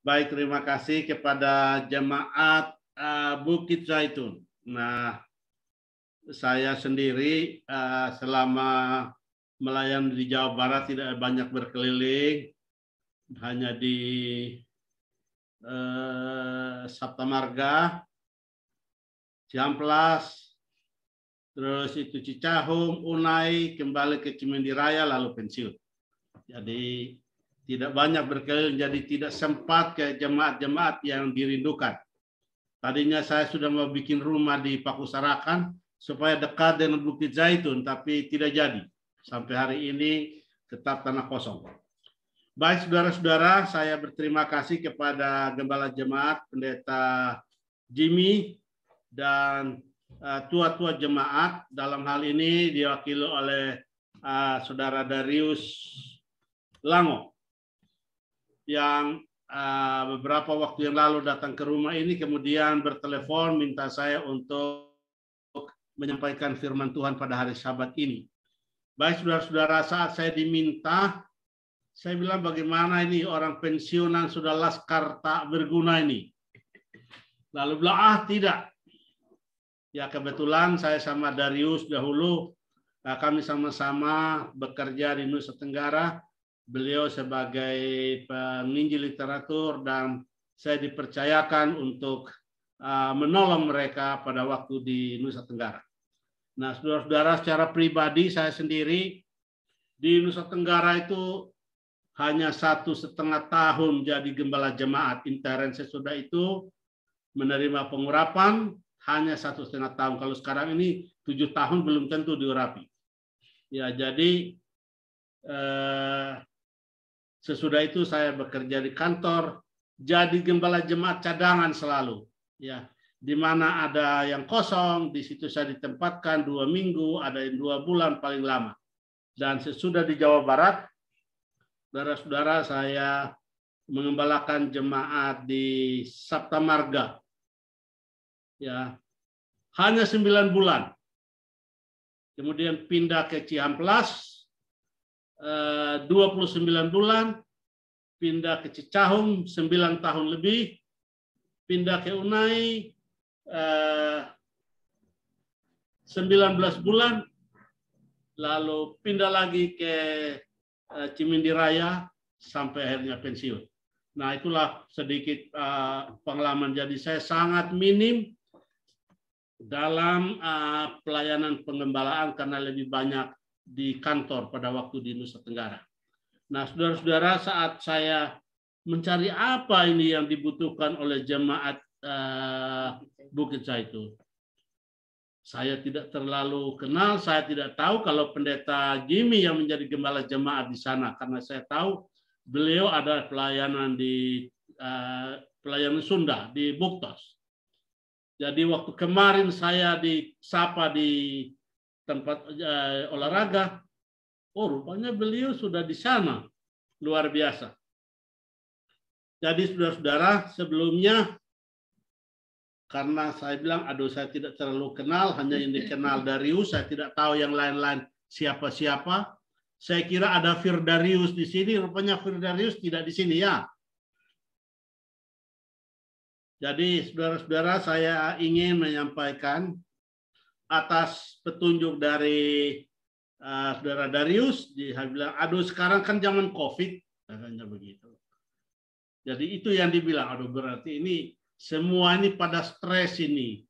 Baik, terima kasih kepada jemaat Bukit Zaitun. Nah, saya sendiri selama melayani di Jawa Barat tidak banyak berkeliling, hanya di Sabta Marga, Ciamplas, terus itu Cicahum, Unai, kembali ke Cimindi Raya, lalu pensiun. Jadi tidak banyak berkeliling, jadi tidak sempat ke jemaat-jemaat yang dirindukan. Tadinya saya sudah mau bikin rumah di Pakusarakan supaya dekat dengan Bukit Zaitun, tapi tidak jadi. Sampai hari ini tetap tanah kosong. Baik saudara-saudara, saya berterima kasih kepada Gembala Jemaat, Pendeta Jimmy, dan tua-tua jemaat. Dalam hal ini diwakili oleh Saudara Darius Lango, yang beberapa waktu yang lalu datang ke rumah ini, kemudian bertelepon minta saya untuk menyampaikan firman Tuhan pada hari Sabat ini. Baik saudara-saudara, saat saya diminta, saya bilang bagaimana ini orang pensiunan sudah laskar tak berguna ini. Lalu bilang, tidak. Ya kebetulan saya sama Darius dahulu, kami sama-sama bekerja di Nusa Tenggara. Beliau sebagai penginjil literatur dan saya dipercayakan untuk menolong mereka pada waktu di Nusa Tenggara. Nah, saudara-saudara, secara pribadi saya sendiri di Nusa Tenggara itu hanya 1,5 tahun jadi gembala jemaat. Intern sesudah itu menerima pengurapan hanya 1,5 tahun. Kalau sekarang ini 7 tahun belum tentu diurapi. Ya, jadi sesudah itu saya bekerja di kantor, jadi gembala jemaat cadangan selalu. Ya, di mana ada yang kosong, di situ saya ditempatkan 2 minggu, ada yang 2 bulan paling lama. Dan sesudah di Jawa Barat, saudara-saudara, saya mengembalakan jemaat di Sabta Marga. Ya, hanya 9 bulan. Kemudian pindah ke Ciamplas, 29 bulan, pindah ke Cicahum 9 tahun lebih, pindah ke Unai 19 bulan, lalu pindah lagi ke Cimindi Raya sampai akhirnya pensiun. Nah, itulah sedikit pengalaman. Jadi saya sangat minim dalam pelayanan pengembalaan karena lebih banyak di kantor pada waktu di Nusa Tenggara. Nah, saudara-saudara, saat saya mencari apa ini yang dibutuhkan oleh jemaat Bukit Zaitun, saya tidak terlalu kenal, saya tidak tahu kalau Pendeta Jimmy yang menjadi gembala jemaat di sana, karena saya tahu beliau ada pelayanan di pelayanan Sunda di Buktos. Jadi waktu kemarin saya disapa di tempat olahraga, oh rupanya beliau sudah di sana, luar biasa. Jadi saudara-saudara, sebelumnya karena saya bilang, aduh saya tidak terlalu kenal, hanya yang dikenal Darius, saya tidak tahu yang lain-lain siapa-siapa. Saya kira ada Firdarius di sini, rupanya Firdarius tidak di sini ya. Jadi saudara-saudara, saya ingin menyampaikan atas petunjuk dari saudara Darius, dia bilang, aduh sekarang kan zaman COVID, katanya begitu. Jadi itu yang dibilang, aduh berarti ini semua ini pada stres ini.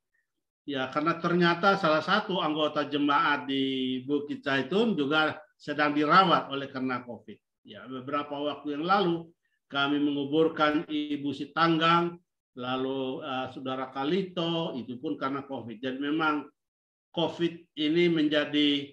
Ya, karena ternyata salah satu anggota jemaat di Bukit Zaitun juga sedang dirawat oleh karena COVID. Ya, beberapa waktu yang lalu kami menguburkan Ibu Sitanggang, lalu saudara Kalito, itu pun karena COVID. Jadi memang COVID ini menjadi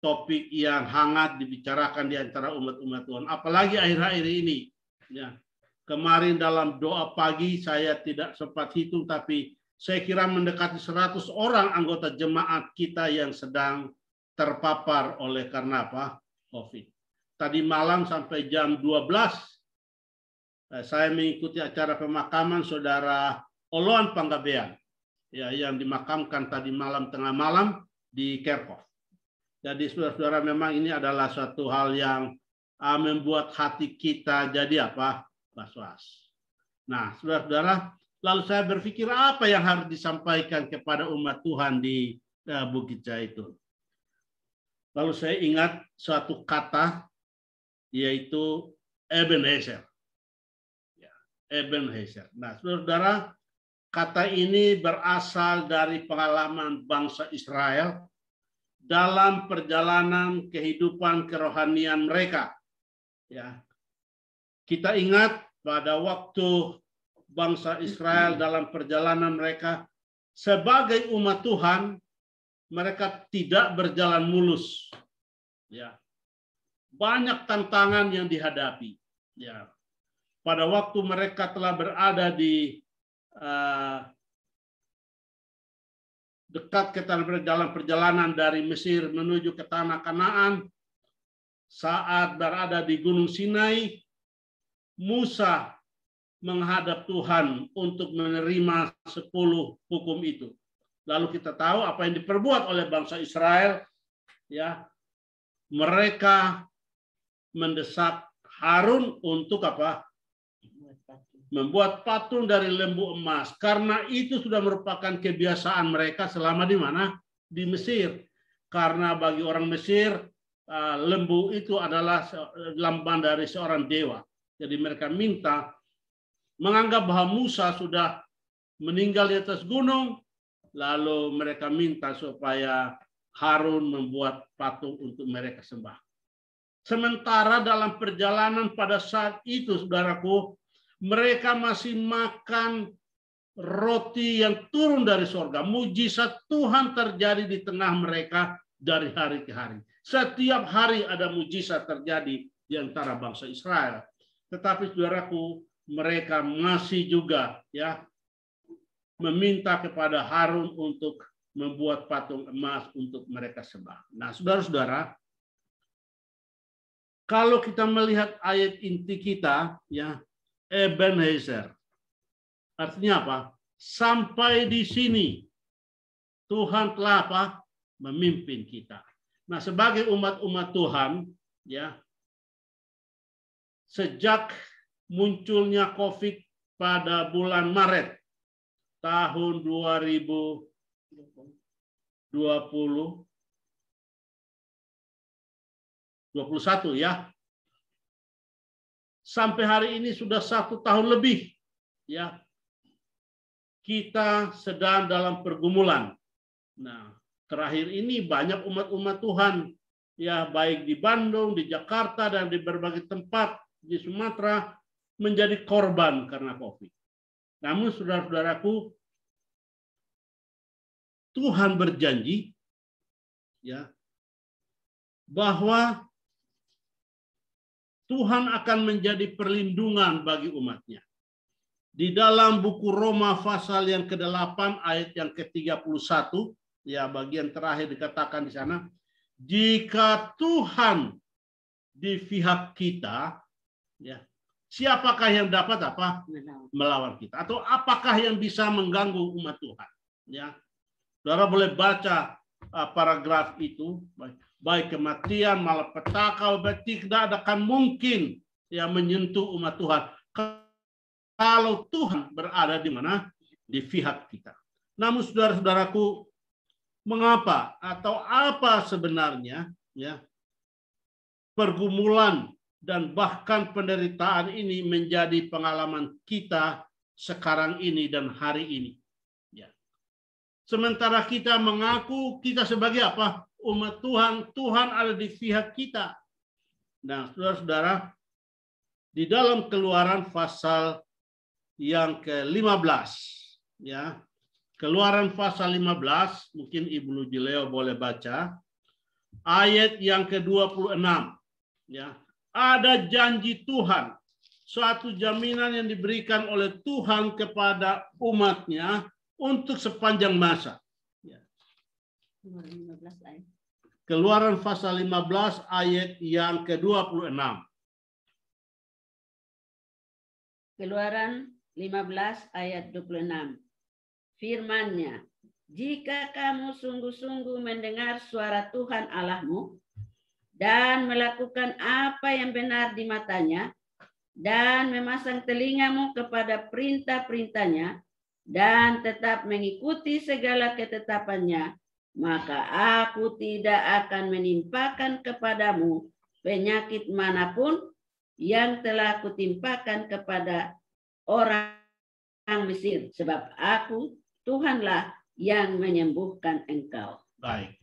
topik yang hangat dibicarakan di antara umat-umat Tuhan. Apalagi akhir-akhir ini. Ya. Kemarin dalam doa pagi saya tidak sempat hitung, tapi saya kira mendekati 100 orang anggota jemaat kita yang sedang terpapar oleh karena apa? COVID. Tadi malam sampai jam 12, saya mengikuti acara pemakaman saudara Oloan Panggabean, ya, yang dimakamkan tadi malam tengah malam di Kerkhoff. Jadi saudara-saudara, memang ini adalah suatu hal yang membuat hati kita jadi apa? Was-was. Nah, saudara-saudara, lalu saya berpikir apa yang harus disampaikan kepada umat Tuhan di Bukit Zaitun. Lalu saya ingat suatu kata, yaitu Ebenezer. Ebenezer. Nah, saudara-saudara, kata ini berasal dari pengalaman bangsa Israel dalam perjalanan kehidupan kerohanian mereka. Ya, kita ingat pada waktu bangsa Israel dalam perjalanan mereka sebagai umat Tuhan, mereka tidak berjalan mulus. Ya, banyak tantangan yang dihadapi. Ya, pada waktu mereka telah berada di dekat ke dalam perjalanan dari Mesir menuju ke tanah Kanaan, saat berada di Gunung Sinai, Musa menghadap Tuhan untuk menerima 10 hukum itu. Lalu kita tahu apa yang diperbuat oleh bangsa Israel, ya. Mereka mendesak Harun untuk apa? Membuat patung dari lembu emas, karena itu sudah merupakan kebiasaan mereka selama di mana? Di Mesir. Karena bagi orang Mesir, lembu itu adalah lambang dari seorang dewa. Jadi mereka minta, menganggap bahwa Musa sudah meninggal di atas gunung, lalu mereka minta supaya Harun membuat patung untuk mereka sembah. Sementara dalam perjalanan pada saat itu, saudaraku, mereka masih makan roti yang turun dari surga. Mujizat Tuhan terjadi di tengah mereka dari hari ke hari. Setiap hari ada mujizat terjadi di antara bangsa Israel. Tetapi saudaraku, mereka masih juga ya meminta kepada Harun untuk membuat patung emas untuk mereka sembah. Nah, saudara-saudara, kalau kita melihat ayat inti kita, ya, Ebenezer, artinya apa? Sampai di sini Tuhan telah apa? Memimpin kita. Nah, sebagai umat-umat Tuhan, ya, sejak munculnya COVID pada bulan Maret tahun 2021, ya, sampai hari ini sudah 1 tahun lebih, ya, kita sedang dalam pergumulan. Nah, terakhir ini banyak umat-umat Tuhan, ya, baik di Bandung, di Jakarta, dan di berbagai tempat di Sumatera menjadi korban karena COVID. Namun, saudara-saudaraku, Tuhan berjanji, ya, bahwa Tuhan akan menjadi perlindungan bagi umatnya. Di dalam buku Roma pasal yang ke-8 ayat yang ke-31, ya, bagian terakhir dikatakan di sana, jika Tuhan di pihak kita, ya, siapakah yang dapat apa? Melawan kita? Atau apakah yang bisa mengganggu umat Tuhan? Ya, saudara boleh baca paragraf itu, baik kematian, malapetaka, tidak akan mungkin ya menyentuh umat Tuhan kalau Tuhan berada di mana? Di pihak kita. Namun saudara-saudaraku, mengapa atau apa sebenarnya ya pergumulan dan bahkan penderitaan ini menjadi pengalaman kita sekarang ini dan hari ini? Ya. Sementara kita mengaku kita sebagai apa? Umat Tuhan, Tuhan ada di pihak kita. Nah, saudara-saudara, di dalam Keluaran pasal yang ke-15, ya, Keluaran pasal 15, mungkin Ibu Lujileo boleh baca, ayat yang ke-26, ya, ada janji Tuhan, suatu jaminan yang diberikan oleh Tuhan kepada umatnya untuk sepanjang masa. Keluaran pasal 15 ayat yang ke-26. Keluaran 15 ayat 26. Firman-Nya, jika kamu sungguh-sungguh mendengar suara Tuhan Allahmu dan melakukan apa yang benar di matanya, dan memasang telingamu kepada perintah-perintahnya dan tetap mengikuti segala ketetapannya, maka aku tidak akan menimpakan kepadamu penyakit manapun yang telah kutimpakan kepada orang Mesir, sebab aku Tuhanlah yang menyembuhkan engkau. Baik,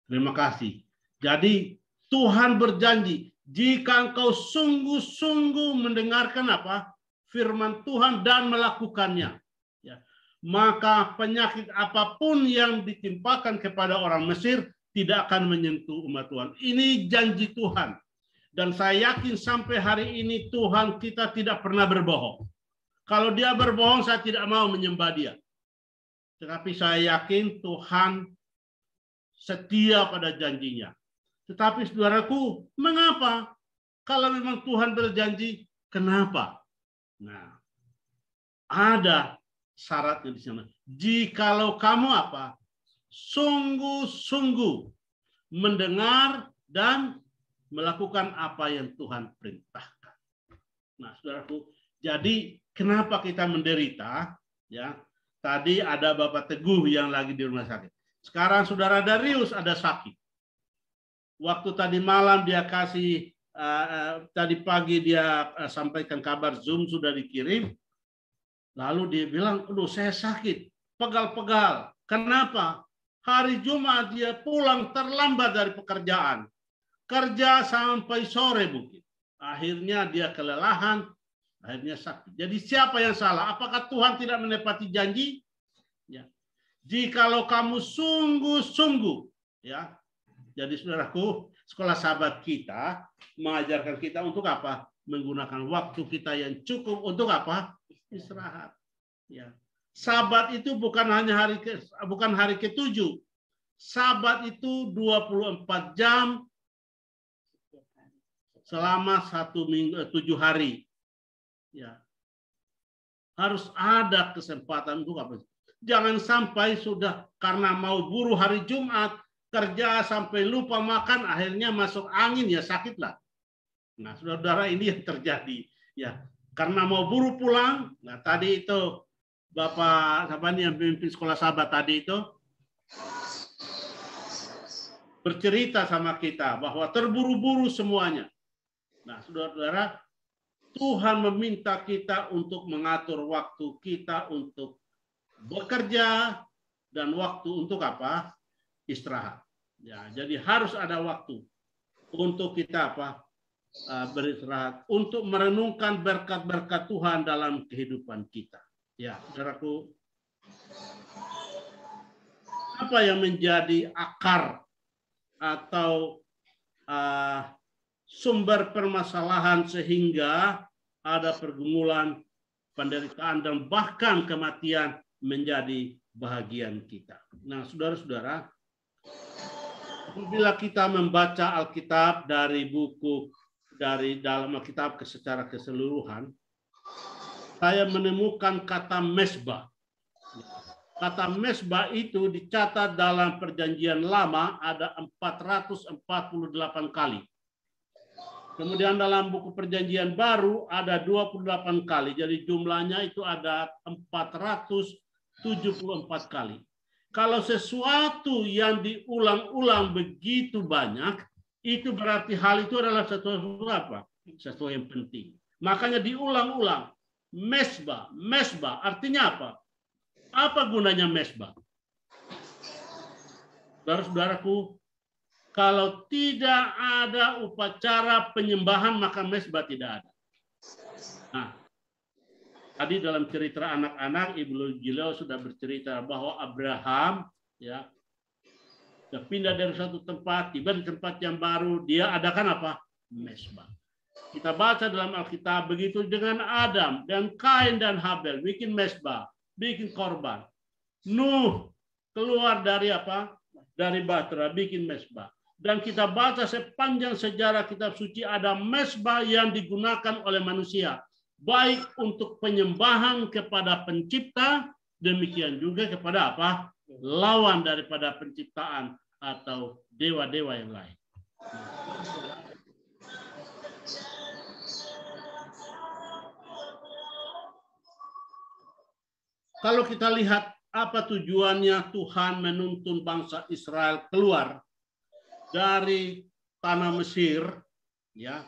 terima kasih. Jadi Tuhan berjanji, jika engkau sungguh-sungguh mendengarkan apa? Firman Tuhan dan melakukannya, ya, maka penyakit apapun yang ditimpakan kepada orang Mesir tidak akan menyentuh umat Tuhan. Ini janji Tuhan. Dan saya yakin sampai hari ini Tuhan kita tidak pernah berbohong. Kalau dia berbohong, saya tidak mau menyembah dia. Tetapi saya yakin Tuhan setia pada janjinya. Tetapi saudaraku, mengapa? Kalau memang Tuhan berjanji, kenapa? Nah, ada syaratnya di sana. Jikalau kamu apa? Sungguh-sungguh mendengar dan melakukan apa yang Tuhan perintahkan. Nah, saudaraku, jadi kenapa kita menderita? Ya, tadi ada Bapak Teguh yang lagi di rumah sakit. Sekarang saudara Darius ada sakit. Waktu tadi malam dia kasih, tadi pagi dia sampaikan kabar Zoom sudah dikirim. Lalu dia bilang, aduh saya sakit, pegal-pegal. Kenapa? Hari Jumat dia pulang terlambat dari pekerjaan. Kerja sampai sore mungkin. Akhirnya dia kelelahan, akhirnya sakit. Jadi siapa yang salah? Apakah Tuhan tidak menepati janji? Ya. Jikalau kamu sungguh-sungguh, ya. Jadi saudaraku, sekolah sahabat kita mengajarkan kita untuk apa? Menggunakan waktu kita yang cukup untuk apa? Istirahat. Ya. Sabat itu bukan hanya hari ke-7. Sabat itu 24 jam selama 1 minggu, 7 hari. Ya. Harus ada kesempatan untuk apa? Jangan sampai sudah karena mau buru hari Jumat, kerja sampai lupa makan, akhirnya masuk angin, ya sakitlah. Nah, saudara, ini yang terjadi. Ya, karena mau buru pulang. Nah, tadi itu Bapak yang pemimpin sekolah sahabat tadi itu bercerita sama kita bahwa terburu-buru semuanya. Nah, saudara-saudara, Tuhan meminta kita untuk mengatur waktu kita untuk bekerja dan waktu untuk apa? Istirahat. Ya, jadi harus ada waktu untuk kita apa? Beristirahat, untuk merenungkan berkat-berkat Tuhan dalam kehidupan kita. Ya, saudaraku, apa yang menjadi akar atau sumber permasalahan sehingga ada pergumulan, penderitaan, dan bahkan kematian menjadi bahagian kita. Nah, saudara-saudara, apabila kita membaca Alkitab dari dalam Alkitab secara keseluruhan, saya menemukan kata mesbah. Kata mesbah itu dicatat dalam Perjanjian Lama ada 448 kali. Kemudian dalam buku Perjanjian Baru ada 28 kali. Jadi jumlahnya itu ada 474 kali. Kalau sesuatu yang diulang-ulang begitu banyak, itu berarti hal itu adalah sesuatu apa? Sesuatu yang penting. Makanya diulang-ulang. Mesbah. Mesbah artinya apa? Apa gunanya mesbah? Saudara-saudaraku, kalau tidak ada upacara penyembahan, maka mesbah tidak ada. Nah, tadi dalam cerita anak-anak, Ibu Gilo sudah bercerita bahwa Abraham ya sudah pindah dari satu tempat, tiba di tempat yang baru, dia adakan apa? Mesbah. Kita baca dalam Alkitab begitu dengan Adam dan Kain dan Habel bikin mesbah, bikin korban. Nuh keluar dari apa? Dari Bahtera bikin mesbah. Dan kita baca sepanjang sejarah kitab suci ada mesbah yang digunakan oleh manusia, baik untuk penyembahan kepada pencipta, demikian juga kepada apa? Lawan daripada penciptaan atau dewa-dewa yang lain. Kalau kita lihat apa tujuannya Tuhan menuntun bangsa Israel keluar dari tanah Mesir, ya,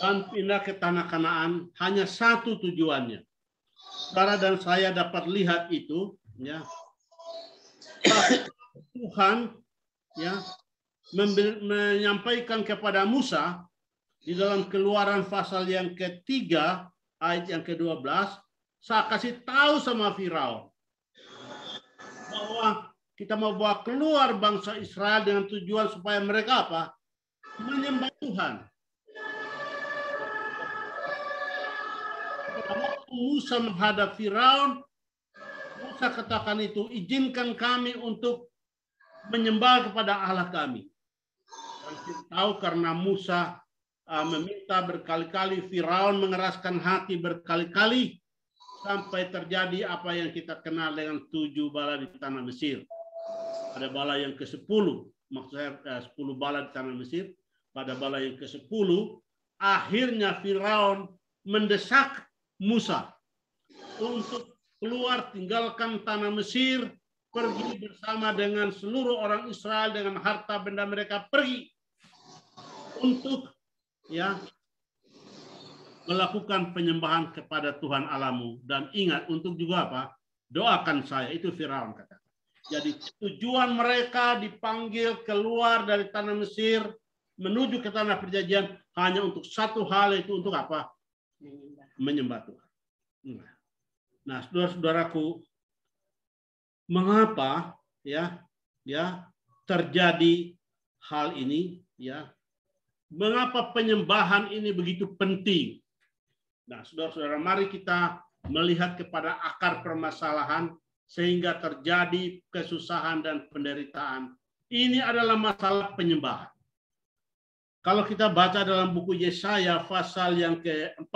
dan pindah ke tanah Kanaan, hanya satu tujuannya. Saudara dan saya dapat lihat itu, ya, Tuhan, ya, menyampaikan kepada Musa di dalam Keluaran pasal yang ketiga ayat yang ke-12, saya kasih tahu sama Firaun bahwa kita mau bawa keluar bangsa Israel dengan tujuan supaya mereka apa? Menyembah Tuhan. Waktu Musa menghadap Firaun, Musa katakan itu, izinkan kami untuk menyembah kepada Allah kami. Dan kita tahu karena Musa meminta berkali-kali, Firaun mengeraskan hati berkali-kali, sampai terjadi apa yang kita kenal dengan 7 bala di tanah Mesir. Pada bala yang ke-10, maksudnya 10 bala di tanah Mesir, pada bala yang ke-10, akhirnya Firaun mendesak Musa untuk keluar, tinggalkan tanah Mesir, pergi bersama dengan seluruh orang Israel dengan harta benda mereka, pergi untuk, ya, melakukan penyembahan kepada Tuhan Allahmu, dan ingat untuk juga apa? Doakan saya. Itu Firaun kata. Jadi tujuan mereka dipanggil keluar dari tanah Mesir menuju ke tanah perjanjian hanya untuk satu hal, itu untuk apa? Menyembah Tuhan. Nah, saudara-saudaraku, mengapa ya terjadi hal ini, ya? Mengapa penyembahan ini begitu penting? Nah, saudara-saudara, mari kita melihat kepada akar permasalahan sehingga terjadi kesusahan dan penderitaan. Ini adalah masalah penyembahan. Kalau kita baca dalam buku Yesaya pasal yang ke-14,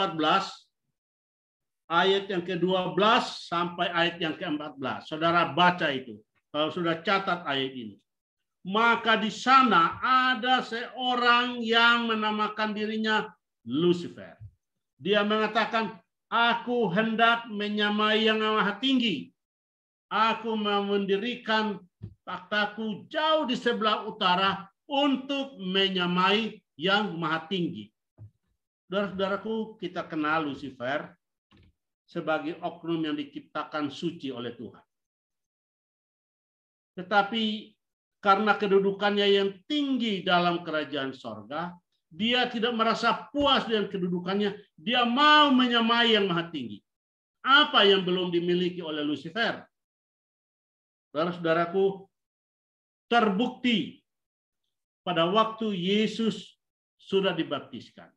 ayat yang ke-12 sampai ayat yang ke-14. Saudara baca itu. Kalau sudah catat ayat ini. Maka di sana ada seorang yang menamakan dirinya Lucifer. Dia mengatakan, aku hendak menyamai yang maha tinggi. Aku mendirikan takhtaku jauh di sebelah utara untuk menyamai yang maha tinggi. Saudara-saudaraku, kita kenal Lucifer sebagai oknum yang diciptakan suci oleh Tuhan. Tetapi karena kedudukannya yang tinggi dalam kerajaan sorga, dia tidak merasa puas dengan kedudukannya. Dia mau menyamai yang maha tinggi. Apa yang belum dimiliki oleh Lucifer? Saudara-saudaraku, terbukti pada waktu Yesus sudah dibaptiskan.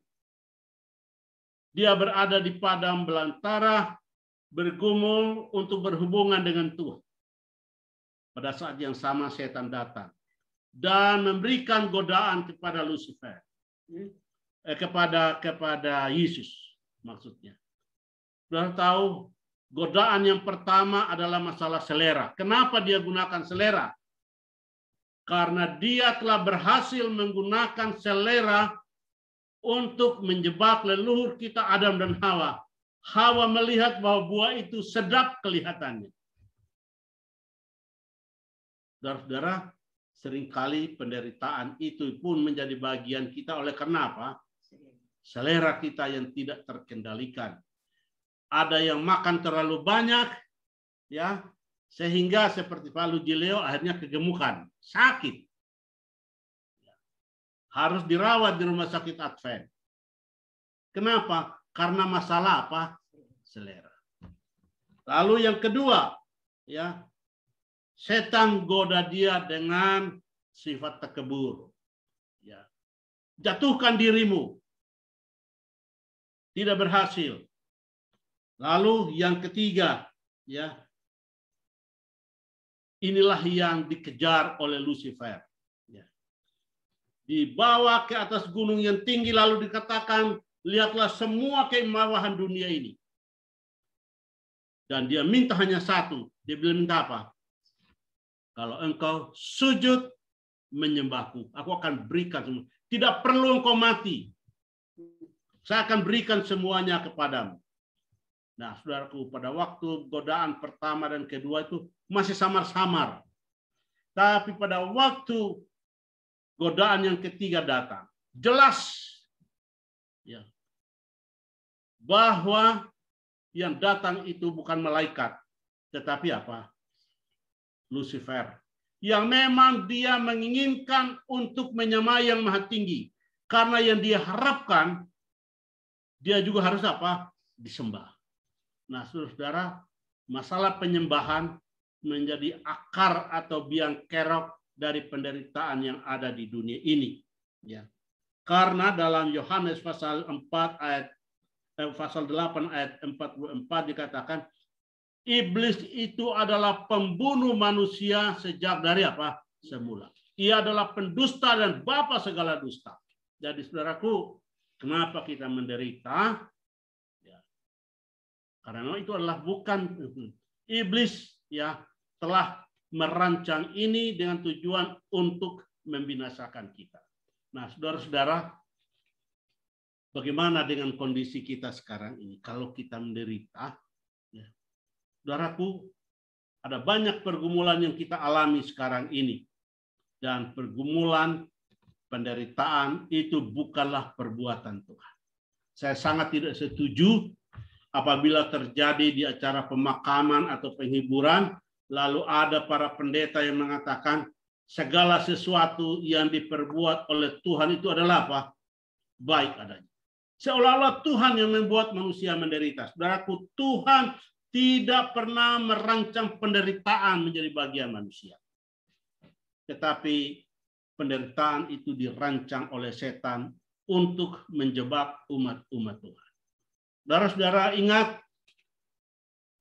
Dia berada di padang belantara, bergumul untuk berhubungan dengan Tuhan. Pada saat yang sama setan datang dan memberikan godaan kepada Lucifer. Kepada Yesus maksudnya. Sudah tahu, godaan yang pertama adalah masalah selera. Kenapa dia gunakan selera? Karena dia telah berhasil menggunakan selera untuk menjebak leluhur kita Adam dan Hawa. Hawa melihat bahwa buah itu sedap kelihatannya. Saudara-saudara, seringkali penderitaan itu pun menjadi bagian kita oleh karena apa? Selera kita yang tidak terkendalikan. Ada yang makan terlalu banyak, ya, sehingga seperti Pak Lujileo akhirnya kegemukan, sakit. Harus dirawat di rumah sakit Advent. Kenapa? Karena masalah apa? Selera. Lalu yang kedua, ya, setan goda dia dengan sifat takabur. Ya. Jatuhkan dirimu. Tidak berhasil. Lalu yang ketiga, ya, inilah yang dikejar oleh Lucifer. Ya. Dibawa ke atas gunung yang tinggi lalu dikatakan, lihatlah semua kemewahan dunia ini. Dan dia minta hanya satu. Dia bilang minta apa? Kalau engkau sujud menyembahku, aku akan berikan semua. Tidak perlu engkau mati. Saya akan berikan semuanya kepadamu. Nah, saudaraku, pada waktu godaan pertama dan kedua itu masih samar-samar. Tapi pada waktu godaan yang ketiga datang, jelas ya, bahwa yang datang itu bukan malaikat, tetapi apa? Lucifer. Yang memang dia menginginkan untuk menyamai yang maha tinggi. Karena yang dia harapkan, dia juga harus apa? Disembah. Nah, saudara-saudara, masalah penyembahan menjadi akar atau biang kerok dari penderitaan yang ada di dunia ini. Ya. Karena dalam Yohanes pasal 8 ayat 44 dikatakan, iblis itu adalah pembunuh manusia sejak dari apa? Semula. Ia adalah pendusta dan bapa segala dusta. Jadi saudaraku, kenapa kita menderita? Karena itu adalah bukan iblis ya telah merancang ini dengan tujuan untuk membinasakan kita. Nah, saudara-saudara, bagaimana dengan kondisi kita sekarang ini? Kalau kita menderita, ya, saudaraku, ada banyak pergumulan yang kita alami sekarang ini. Dan pergumulan penderitaan itu bukanlah perbuatan Tuhan. Saya sangat tidak setuju apabila terjadi di acara pemakaman atau penghiburan, lalu ada para pendeta yang mengatakan segala sesuatu yang diperbuat oleh Tuhan itu adalah apa? Baik adanya. Seolah-olah Tuhan yang membuat manusia menderita. Saudaraku, Tuhan tidak pernah merancang penderitaan menjadi bagian manusia. Tetapi penderitaan itu dirancang oleh setan untuk menjebak umat-umat Tuhan. Saudara-saudara ingat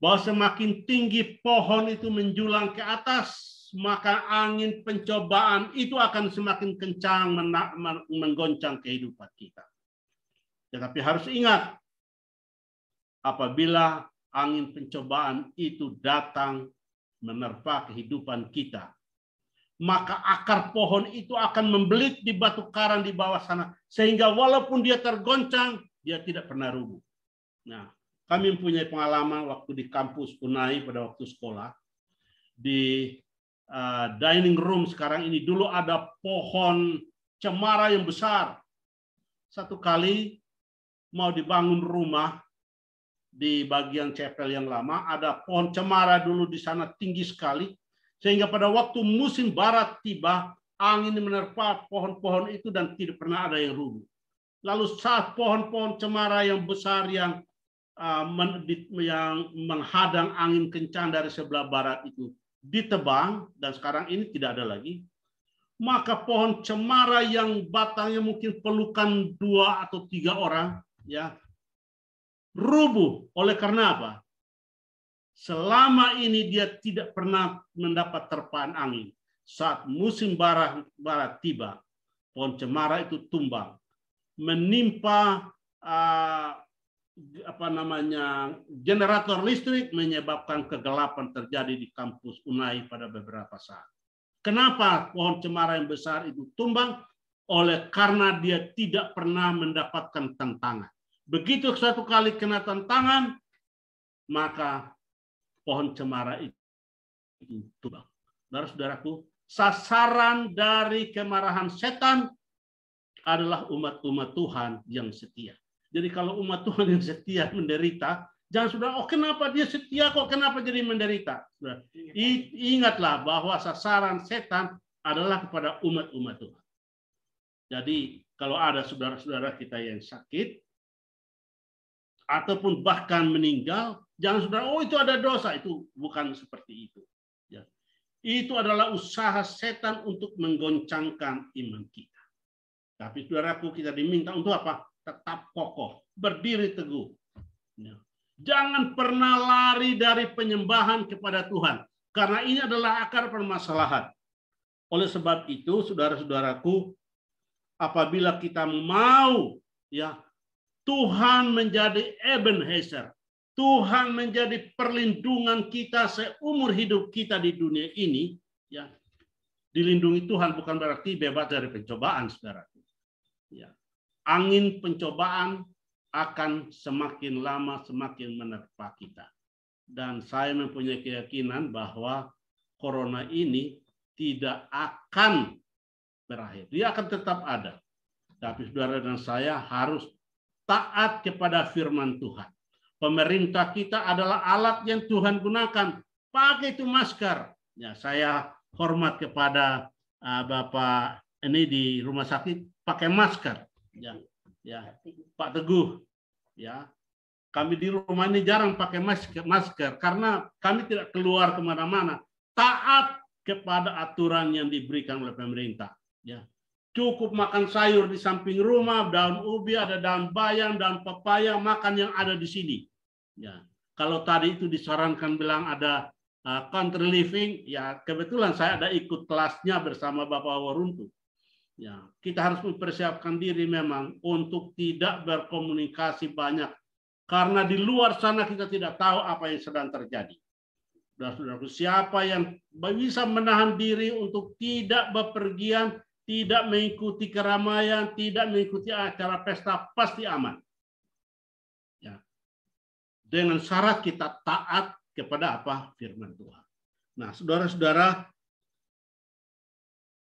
bahwa semakin tinggi pohon itu menjulang ke atas, maka angin pencobaan itu akan semakin kencang menggoncang kehidupan kita. Tetapi harus ingat, apabila angin pencobaan itu datang menerpa kehidupan kita, maka akar pohon itu akan membelit di batu karang di bawah sana, sehingga walaupun dia tergoncang, dia tidak pernah rubuh. Nah, kami mempunyai pengalaman waktu di kampus Unai pada waktu sekolah. Di dining room sekarang ini dulu ada pohon cemara yang besar. Satu kali mau dibangun rumah di bagian chapel yang lama, ada pohon cemara dulu di sana tinggi sekali. Sehingga pada waktu musim barat tiba, angin menerpa pohon-pohon itu dan tidak pernah ada yang rubuh. Lalu saat pohon-pohon cemara yang besar yang menghadang angin kencang dari sebelah barat itu ditebang dan sekarang ini tidak ada lagi, maka pohon cemara yang batangnya mungkin pelukan 2 atau 3 orang ya rubuh. Oleh karena apa? Selama ini dia tidak pernah mendapat terpaan angin. Saat musim barat tiba, pohon cemara itu tumbang, menimpa generator listrik, menyebabkan kegelapan terjadi di kampus Unai pada beberapa saat. Kenapa pohon cemara yang besar itu tumbang? Oleh karena dia tidak pernah mendapatkan tantangan. Begitu satu kali kena tantangan, maka pohon cemara itu tumbang. Saudara-saudaraku, sasaran dari kemarahan setan adalah umat-umat Tuhan yang setia. Jadi kalau umat Tuhan yang setia menderita, jangan sudah, oh kenapa dia setia kok, kenapa jadi menderita? Ingatlah bahwa sasaran setan adalah kepada umat-umat Tuhan. Jadi kalau ada saudara-saudara kita yang sakit, ataupun bahkan meninggal, jangan saudara, oh itu ada dosa. Itu bukan seperti itu. Ya. Itu adalah usaha setan untuk menggoncangkan iman kita. Tapi saudaraku, kita diminta untuk apa? Tetap kokoh, berdiri teguh. Jangan pernah lari dari penyembahan kepada Tuhan, karena ini adalah akar permasalahan. Oleh sebab itu, saudara-saudaraku, apabila kita mau ya Tuhan menjadi Ebenezer, Tuhan menjadi perlindungan kita seumur hidup kita di dunia ini, ya dilindungi Tuhan bukan berarti bebas dari pencobaan, saudaraku. Ya. Angin pencobaan akan semakin lama semakin menerpa kita. Dan saya mempunyai keyakinan bahwa corona ini tidak akan berakhir. Dia akan tetap ada. Tapi saudara dan saya harus taat kepada firman Tuhan. Pemerintah kita adalah alat yang Tuhan gunakan. Pakai itu masker. Ya, saya hormat kepada Bapak ini di rumah sakit pakai masker. Ya, Pak Teguh. Ya, kami di rumah ini jarang pakai masker karena kami tidak keluar kemana-mana. Taat kepada aturan yang diberikan oleh pemerintah. Ya, cukup makan sayur di samping rumah, daun ubi, ada daun bayam, daun pepaya, makan yang ada di sini. Ya, kalau tadi itu disarankan bilang ada country living, ya kebetulan saya ada ikut kelasnya bersama Bapak Waruntu. Ya, kita harus mempersiapkan diri memang untuk tidak berkomunikasi banyak karena di luar sana kita tidak tahu apa yang sedang terjadi. Saudara-saudaraku, siapa yang bisa menahan diri untuk tidak bepergian, tidak mengikuti keramaian, tidak mengikuti acara pesta, pasti aman. Ya. Dengan syarat kita taat kepada apa? Firman Tuhan. Nah, saudara-saudara,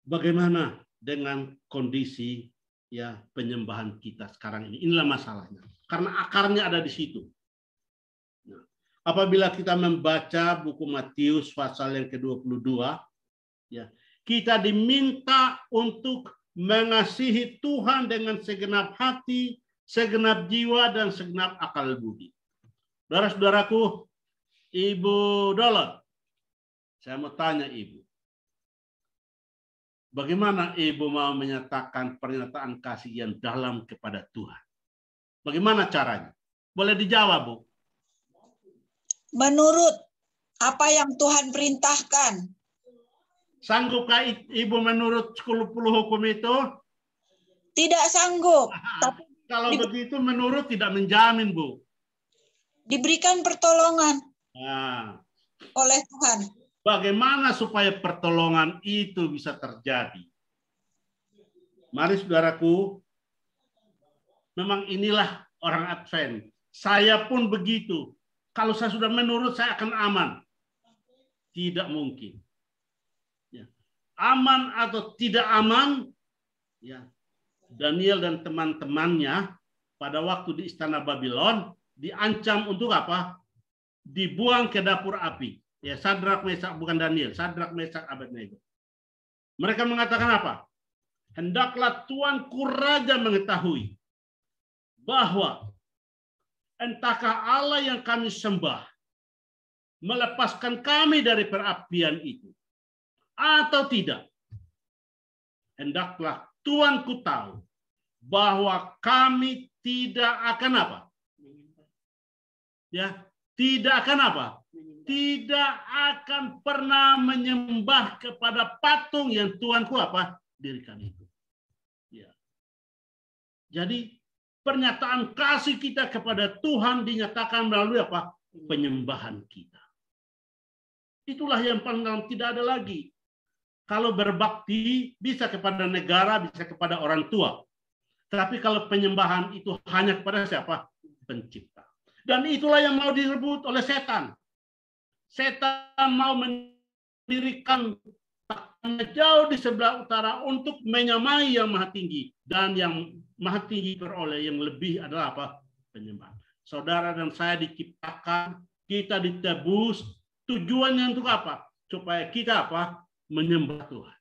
bagaimana dengan kondisi ya penyembahan kita sekarang ini? Inilah masalahnya. Karena akarnya ada di situ. Nah, apabila kita membaca buku Matius pasal yang ke-22, ya, kita diminta untuk mengasihi Tuhan dengan segenap hati, segenap jiwa, dan segenap akal budi. Saudara-saudaraku, Ibu Dolot, saya mau tanya Ibu, bagaimana Ibu mau menyatakan pernyataan kasih yang dalam kepada Tuhan? Bagaimana caranya? Boleh dijawab, Bu? Menurut apa yang Tuhan perintahkan. Sanggupkah Ibu menurut 10 hukum itu? Tidak sanggup. Tapi kalau begitu menurut tidak menjamin, Bu. Diberikan pertolongan oleh Tuhan. Bagaimana supaya pertolongan itu bisa terjadi? Mari saudaraku, memang inilah orang Advent. Saya pun begitu. Kalau saya sudah menurut, saya akan aman. Tidak mungkin. Ya. Aman atau tidak aman, ya. Daniel dan teman-temannya pada waktu di istana Babylon diancam untuk apa? Dibuang ke dapur api. Ya, Sadrak, Mesak, bukan Daniel, Sadrak, Mesak, Abednego. Mereka mengatakan apa? Hendaklah Tuanku Raja mengetahui bahwa entahkah Allah yang kami sembah melepaskan kami dari perapian itu atau tidak. Hendaklah Tuanku tahu bahwa kami tidak akan apa? Ya, tidak akan apa? Tidak akan pernah menyembah kepada patung yang Tuanku apa? Dirikan itu. Ya. Jadi pernyataan kasih kita kepada Tuhan dinyatakan melalui apa? Penyembahan kita. Itulah yang paling dalam, tidak ada lagi. Kalau berbakti bisa kepada negara, bisa kepada orang tua. Tapi kalau penyembahan itu hanya kepada siapa? Pencipta. Dan itulah yang mau direbut oleh setan. Setan mau mendirikan takutnya jauh di sebelah utara untuk menyamai yang maha tinggi. Dan yang maha tinggi peroleh yang lebih adalah apa? Penyembahan. Saudara dan saya diciptakan, kita ditebus, tujuannya untuk apa? Supaya kita apa? Menyembah Tuhan.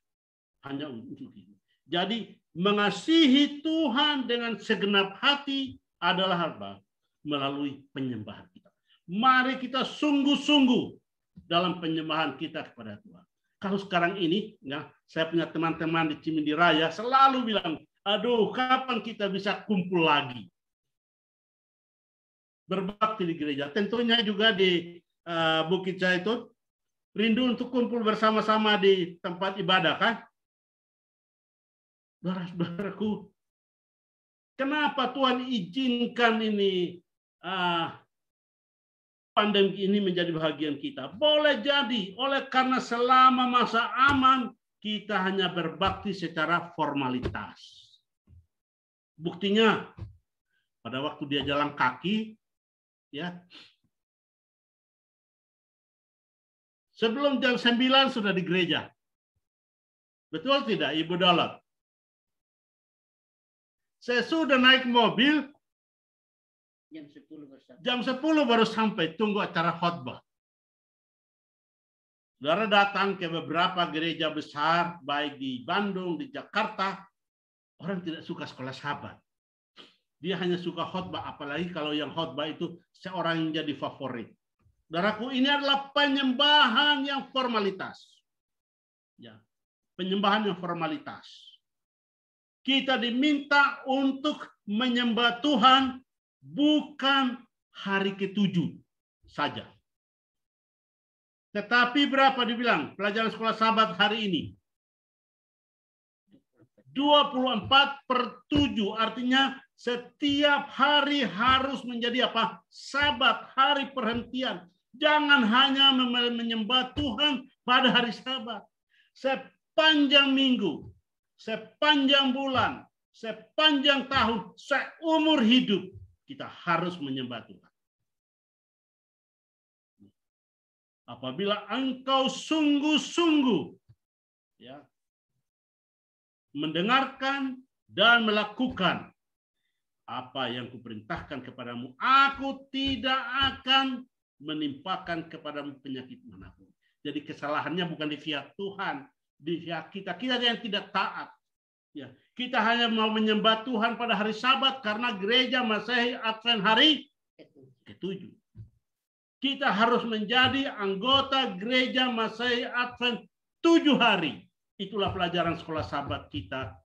Hanya untuk itu. Jadi mengasihi Tuhan dengan segenap hati adalah apa? Melalui penyembahan kita. Mari kita sungguh-sungguh dalam penyembahan kita kepada Tuhan. Kalau sekarang ini, ya, saya punya teman-teman di Cimindi Raya selalu bilang, aduh, kapan kita bisa kumpul lagi? Berbakti di gereja. Tentunya juga di Bukit Zaitun, rindu untuk kumpul bersama-sama di tempat ibadah, kan? Saudara-saudaraku, kenapa Tuhan izinkan ini pandemi ini menjadi bahagian kita? Boleh jadi oleh karena selama masa aman kita hanya berbakti secara formalitas. Buktinya pada waktu dia jalan kaki, ya. Sebelum jam 9 sudah di gereja. Betul tidak, Ibu Dolot? Saya sudah naik mobil, jam 10 baru sampai, tunggu acara khotbah. Saudara datang ke beberapa gereja besar, baik di Bandung, di Jakarta, orang tidak suka sekolah sahabat. Dia hanya suka khotbah, apalagi kalau yang khotbah itu seorang yang jadi favorit. Saudaraku, ini adalah penyembahan yang formalitas. Ya, penyembahan yang formalitas. Kita diminta untuk menyembah Tuhan bukan hari ke-7 saja. Tetapi berapa dibilang pelajaran sekolah sahabat hari ini? 24/7, artinya setiap hari harus menjadi apa? Sabat, hari perhentian. Jangan hanya menyembah Tuhan pada hari Sabat. Sepanjang minggu, sepanjang bulan, sepanjang tahun, seumur hidup, kita harus menyembah Tuhan. Apabila engkau sungguh-sungguh ya, mendengarkan dan melakukan apa yang kuperintahkan kepadamu, aku tidak akan menimpakan kepadamu penyakit manapun. Jadi kesalahannya bukan di pihak Tuhan, di pihak kita. Kita yang tidak taat. Ya, kita hanya mau menyembah Tuhan pada hari Sabat karena gereja Masehi Advent hari ke-7. Kita harus menjadi anggota gereja Masehi Advent 7 hari. Itulah pelajaran sekolah Sabat kita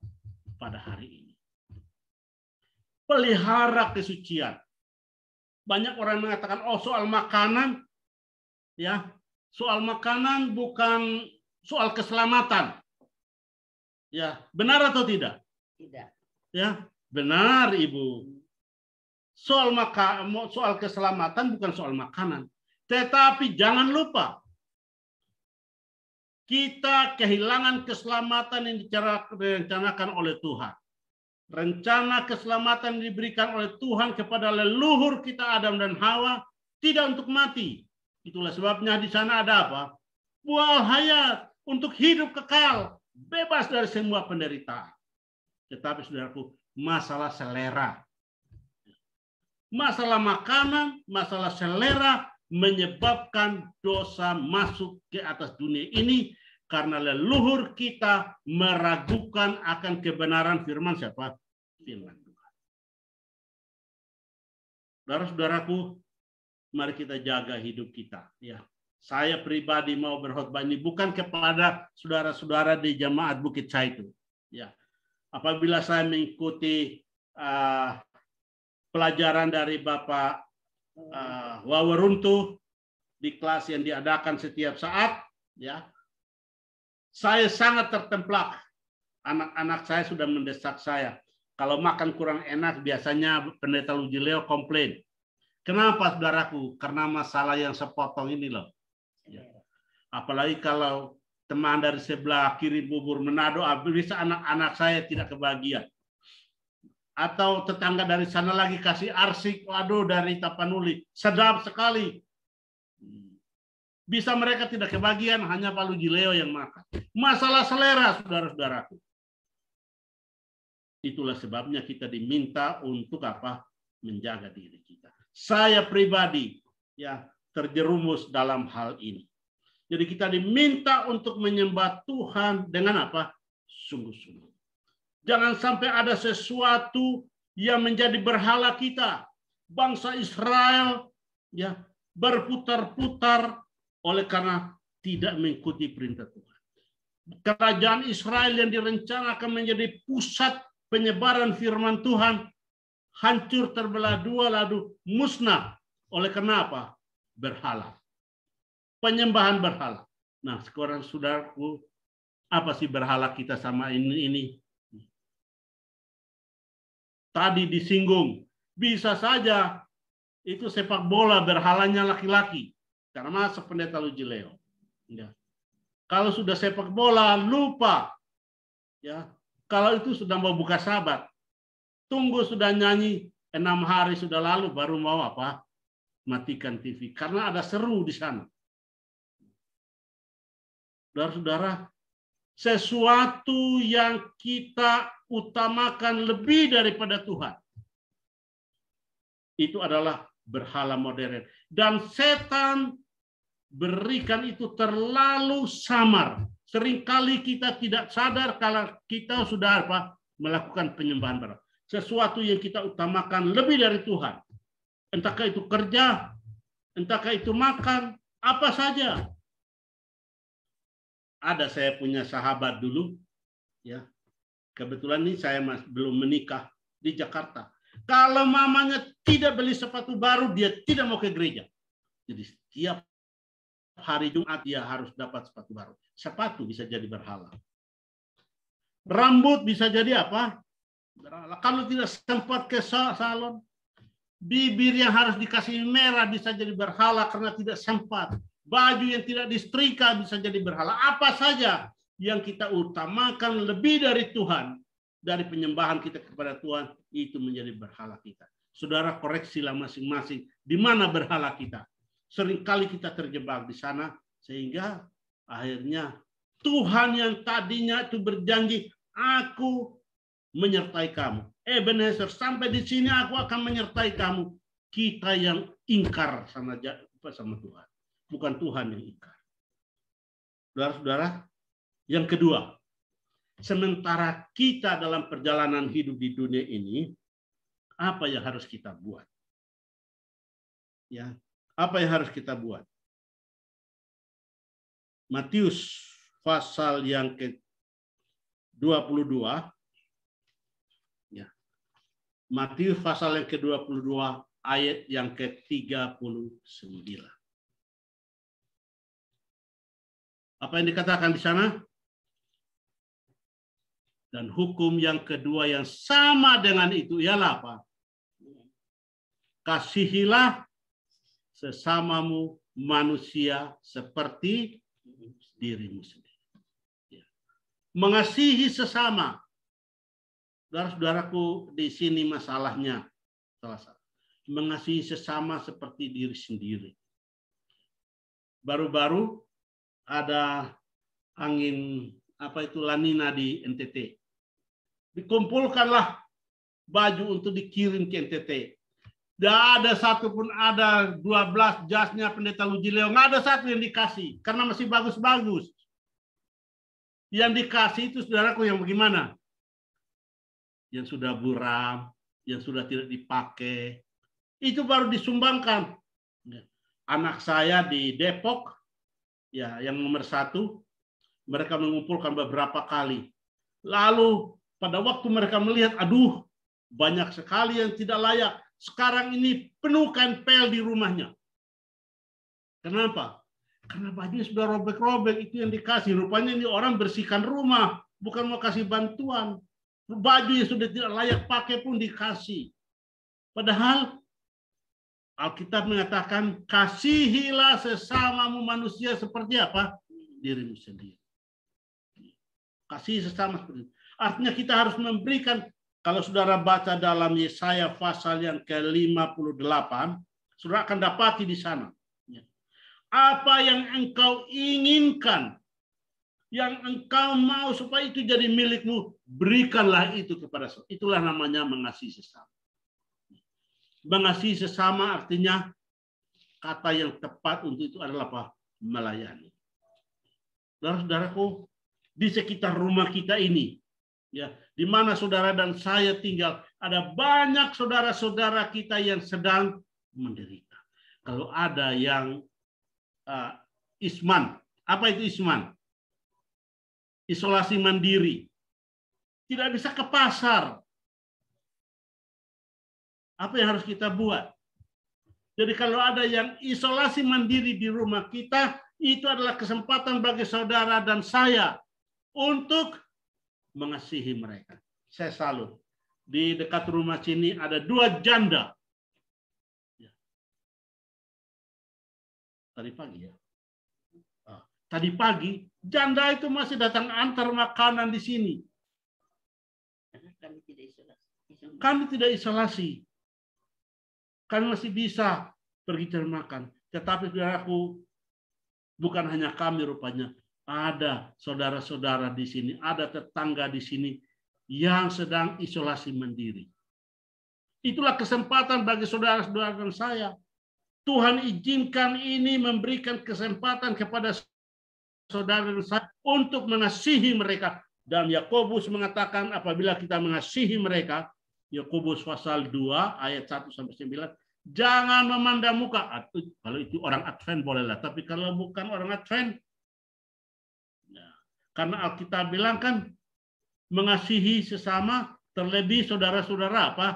pada hari ini. Pelihara kesucian. Banyak orang mengatakan, oh soal makanan, ya, soal makanan bukan soal keselamatan. Ya, benar atau tidak? Tidak. Ya, benar Ibu. Soal keselamatan bukan soal makanan. Tetapi jangan lupa, kita kehilangan keselamatan yang direncanakan oleh Tuhan. Rencana keselamatan diberikan oleh Tuhan kepada leluhur kita Adam dan Hawa tidak untuk mati. Itulah sebabnya di sana ada apa? Buah hayat untuk hidup kekal, bebas dari semua penderitaan. Tetapi saudaraku, masalah selera. Masalah makanan, masalah selera menyebabkan dosa masuk ke atas dunia ini karena leluhur kita meragukan akan kebenaran firman siapa? Firman Tuhan. Saudara-saudaraku, mari kita jaga hidup kita. Ya, saya pribadi mau berkhotbah ini bukan kepada saudara-saudara di jemaat Bukit Zaitun. Ya, apabila saya mengikuti pelajaran dari Bapak Waweruntu di kelas yang diadakan setiap saat, ya, saya sangat tertemplak. Anak-anak saya sudah mendesak saya. Kalau makan kurang enak, biasanya Pendeta Lujileo komplain. Kenapa, saudaraku? Karena masalah yang sepotong ini loh. Ya. Apalagi kalau teman dari sebelah kiri bubur Manado, bisa anak-anak saya tidak kebahagiaan. Atau tetangga dari sana lagi kasih arsik, waduh dari Tapanuli, sedap sekali. Bisa mereka tidak kebagian, hanya Pak Lujileo yang makan. Masalah selera, saudara-saudaraku. Itulah sebabnya kita diminta untuk apa? Menjaga diri kita. Saya pribadi ya terjerumus dalam hal ini. Jadi kita diminta untuk menyembah Tuhan dengan apa? Sungguh-sungguh. Jangan sampai ada sesuatu yang menjadi berhala kita. Bangsa Israel ya berputar-putar oleh karena tidak mengikuti perintah Tuhan. Kerajaan Israel yang direncanakan menjadi pusat penyebaran firman Tuhan hancur terbelah dua lalu musnah oleh karena apa? Berhala. Penyembahan berhala. Nah, sekarang saudaraku, apa sih berhala kita sama ini? Tadi disinggung, bisa saja itu sepak bola berhalanya laki-laki. Karena masuk Pendeta Lujileo. Ya. Kalau sudah sepak bola, lupa. Ya. Kalau itu sudah mau buka Sabat, tunggu sudah nyanyi 6 hari sudah lalu baru mau apa? Matikan TV. Karena ada seru di sana. Saudara-saudara, sesuatu yang kita utamakan lebih daripada Tuhan, itu adalah berhala modern. Dan setan berikan itu terlalu samar. Seringkali kita tidak sadar kalau kita sudah apa? Melakukan penyembahan berhala. Sesuatu yang kita utamakan lebih dari Tuhan. Entahkah itu kerja, entahkah itu makan, apa saja. Ada saya punya sahabat dulu, ya. Kebetulan ini saya belum menikah di Jakarta. Kalau mamanya tidak beli sepatu baru, dia tidak mau ke gereja. Jadi setiap hari Jumat dia harus dapat sepatu baru. Sepatu bisa jadi berhala. Rambut bisa jadi apa? Berhala. Kalau tidak sempat ke salon, bibir yang harus dikasih merah bisa jadi berhala karena tidak sempat. Baju yang tidak disetrika bisa jadi berhala. Apa saja yang kita utamakan lebih dari Tuhan, dari penyembahan kita kepada Tuhan, itu menjadi berhala kita. Saudara, koreksilah masing-masing di mana berhala kita. Seringkali kita terjebak di sana, sehingga akhirnya Tuhan yang tadinya itu berjanji, aku menyertai kamu. Ebenezer, sampai di sini aku akan menyertai kamu. Kita yang ingkar sama Tuhan. Bukan Tuhan yang ingkar. Saudara-saudara, yang kedua, sementara kita dalam perjalanan hidup di dunia ini, apa yang harus kita buat? Ya, apa yang harus kita buat? Matius pasal yang ke-22, ya. Matius pasal yang ke-22 ayat yang ke-39. Apa yang dikatakan di sana? Dan hukum yang kedua yang sama dengan itu ialah apa? Kasihilah sesamamu manusia seperti dirimu sendiri. Mengasihi sesama. Saudara-saudaraku, di sini masalahnya salah satu. Mengasihi sesama seperti diri sendiri. Baru-baru ada angin La Nina di NTT. Dikumpulkanlah baju untuk dikirim ke NTT. Tidak ada satupun, ada 12 jasnya pendeta Lujileo, nggak ada satu yang dikasih karena masih bagus-bagus. Yang dikasih itu saudaraku yang bagaimana? Yang sudah buram, yang sudah tidak dipakai, itu baru disumbangkan. Anak saya di Depok, ya, yang nomor 1, mereka mengumpulkan beberapa kali. Lalu pada waktu mereka melihat, aduh, banyak sekali yang tidak layak. Sekarang ini penuhkan pel di rumahnya. Kenapa? Karena bajunya sudah robek-robek, itu yang dikasih. Rupanya ini orang bersihkan rumah, bukan mau kasih bantuan. Baju yang sudah tidak layak pakai pun dikasih. Padahal Alkitab mengatakan, kasihilah sesamamu manusia seperti apa? Dirimu sendiri. Kasih sesama seperti itu. Artinya kita harus memberikan, kalau saudara baca dalam Yesaya pasal yang ke-58, saudara akan dapati di sana. Apa yang engkau inginkan, yang engkau mau supaya itu jadi milikmu, berikanlah itu kepada saudara. Itulah namanya mengasihi sesama. Mengasihi sesama artinya kata yang tepat untuk itu adalah apa? Melayani. Saudara-saudaraku, di sekitar rumah kita ini, ya, di mana saudara dan saya tinggal, ada banyak saudara-saudara kita yang sedang menderita. Kalau ada yang isman, apa itu isman? Isolasi mandiri, tidak bisa ke pasar. Apa yang harus kita buat? Jadi kalau ada yang isolasi mandiri di rumah kita, itu adalah kesempatan bagi saudara dan saya untuk mengasihi mereka. Saya salut. Di dekat rumah sini ada 2 janda. Tadi pagi ya. Tadi pagi, janda itu masih datang antar makanan di sini. Kami tidak isolasi. kan masih bisa pergi cari makan. Tetapi saudaraku, bukan hanya kami rupanya, ada saudara-saudara di sini, ada tetangga di sini yang sedang isolasi mandiri. Itulah kesempatan bagi saudara-saudara dan saya. Tuhan izinkan ini memberikan kesempatan kepada saudara dan saya untuk mengasihi mereka. Dan Yakobus mengatakan apabila kita mengasihi mereka, Yakobus pasal 2 ayat 1 sampai 9, jangan memandang muka. Kalau itu orang Advent bolehlah, tapi kalau bukan orang Advent, ya, karena Alkitab bilang kan mengasihi sesama, terlebih saudara-saudara apa?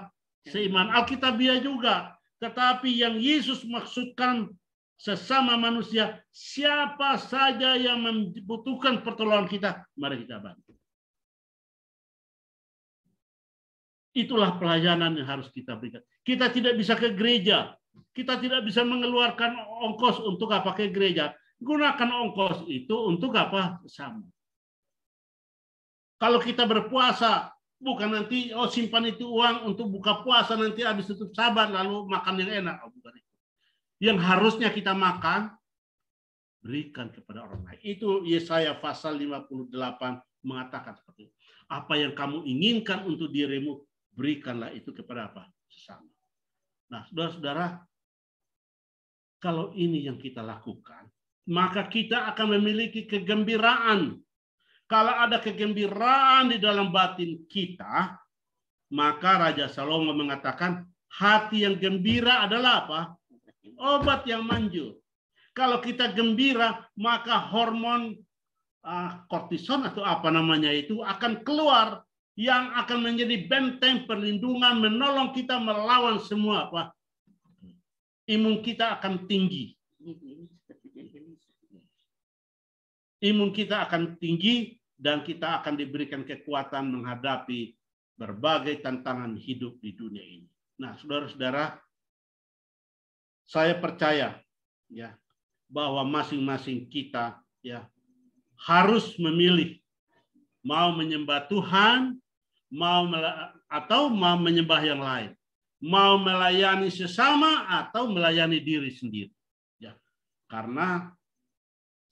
Seiman. Alkitabiah juga. Tetapi yang Yesus maksudkan sesama manusia, siapa saja yang membutuhkan pertolongan kita, mari kita bantu. Itulah pelayanan yang harus kita berikan. Kita tidak bisa ke gereja. Kita tidak bisa mengeluarkan ongkos untuk apa ke gereja. Gunakan ongkos itu untuk apa? Sama. Kalau kita berpuasa, bukan nanti simpan itu uang untuk buka puasa, nanti habis tutup Sabat lalu makan yang enak. Bukan itu. Yang harusnya kita makan, berikan kepada orang lain. Itu Yesaya pasal 58 mengatakan seperti itu. Apa yang kamu inginkan untuk dirimu, berikanlah itu kepada apa? Sesama. Nah, saudara-saudara, kalau ini yang kita lakukan, maka kita akan memiliki kegembiraan. Kalau ada kegembiraan di dalam batin kita, maka Raja Salomo mengatakan, hati yang gembira adalah apa? Obat yang manjur. Kalau kita gembira, maka hormon kortison atau apa namanya itu akan keluar, yang akan menjadi benteng perlindungan, menolong kita melawan semua apa? Imun kita akan tinggi. Imun kita akan tinggi dan kita akan diberikan kekuatan menghadapi berbagai tantangan hidup di dunia ini. Nah, saudara-saudara, saya percaya ya bahwa masing-masing kita ya harus memilih mau menyembah Tuhan, atau mau menyembah yang lain, mau melayani sesama atau melayani diri sendiri. Ya, karena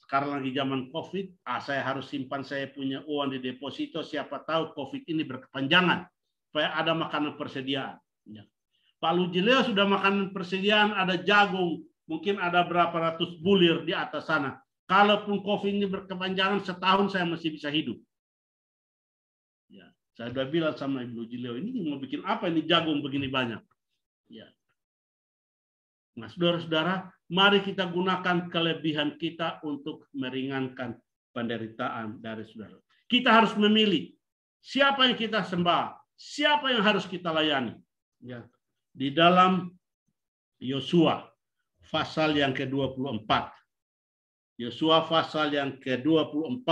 sekarang lagi zaman COVID, saya harus simpan saya punya uang di deposito. Siapa tahu COVID ini berkepanjangan, supaya ada makanan persediaan. Ya. Pak Lujileo sudah makanan persediaan, ada jagung, mungkin ada berapa ratus bulir di atas sana. Kalaupun COVID ini berkepanjangan, setahun saya masih bisa hidup. Ya, saya sudah bilang sama Ibu Jileo, ini mau bikin apa ini jagung begini banyak. Ya. Nah, saudara-saudara, mari kita gunakan kelebihan kita untuk meringankan penderitaan dari saudara. Kita harus memilih siapa yang kita sembah, siapa yang harus kita layani. Ya. Di dalam Yosua pasal yang ke-24. Yosua pasal yang ke-24.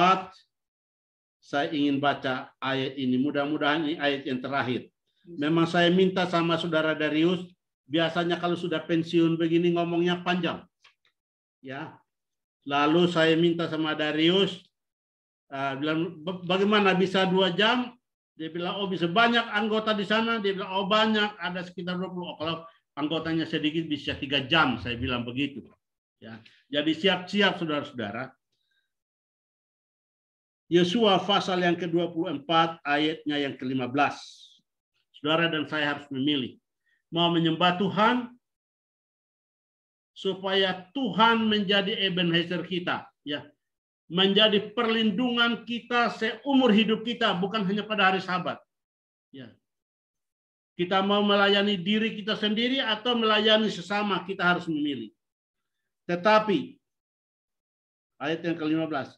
Saya ingin baca ayat ini. Mudah-mudahan ini ayat yang terakhir. Memang saya minta sama saudara Darius, biasanya kalau sudah pensiun begini ngomongnya panjang. Ya. Lalu saya minta sama Darius, bilang bagaimana bisa 2 jam? Dia bilang, oh bisa banyak anggota di sana. Dia bilang, oh banyak, ada sekitar 20. Oh, kalau anggotanya sedikit bisa 3 jam, saya bilang begitu. Ya. Jadi siap-siap saudara-saudara. Yosua pasal yang ke-24 ayatnya yang ke-15. Saudara dan saya harus memilih. Mau menyembah Tuhan supaya Tuhan menjadi Ebenezer kita, ya. Menjadi perlindungan kita seumur hidup kita, bukan hanya pada hari Sabat. Ya. Kita mau melayani diri kita sendiri atau melayani sesama, kita harus memilih. Tetapi ayat yang ke-15.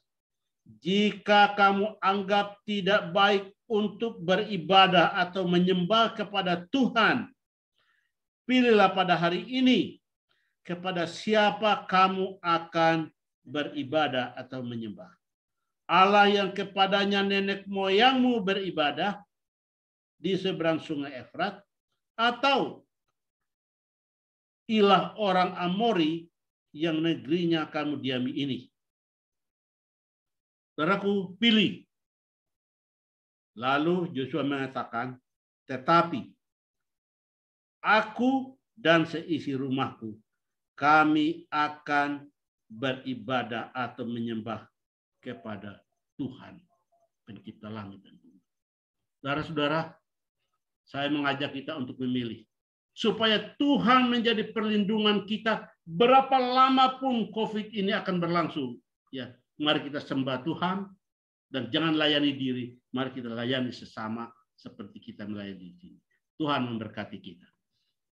Jika kamu anggap tidak baik untuk beribadah atau menyembah kepada Tuhan, pilihlah pada hari ini kepada siapa kamu akan beribadah atau menyembah. Allah yang kepadanya nenek moyangmu beribadah di seberang sungai Efrat, atau ilah orang Amori yang negerinya kamu diami ini. Saudaraku, pilih. Lalu Yosua mengatakan, tetapi aku dan seisi rumahku, kami akan beribadah atau menyembah kepada Tuhan, pencipta langit dan bumi. Saudara-saudara, saya mengajak kita untuk memilih supaya Tuhan menjadi perlindungan kita berapa lama pun COVID ini akan berlangsung. Ya, mari kita sembah Tuhan dan jangan layani diri, mari kita layani sesama seperti kita melayani di sini. Tuhan memberkati kita.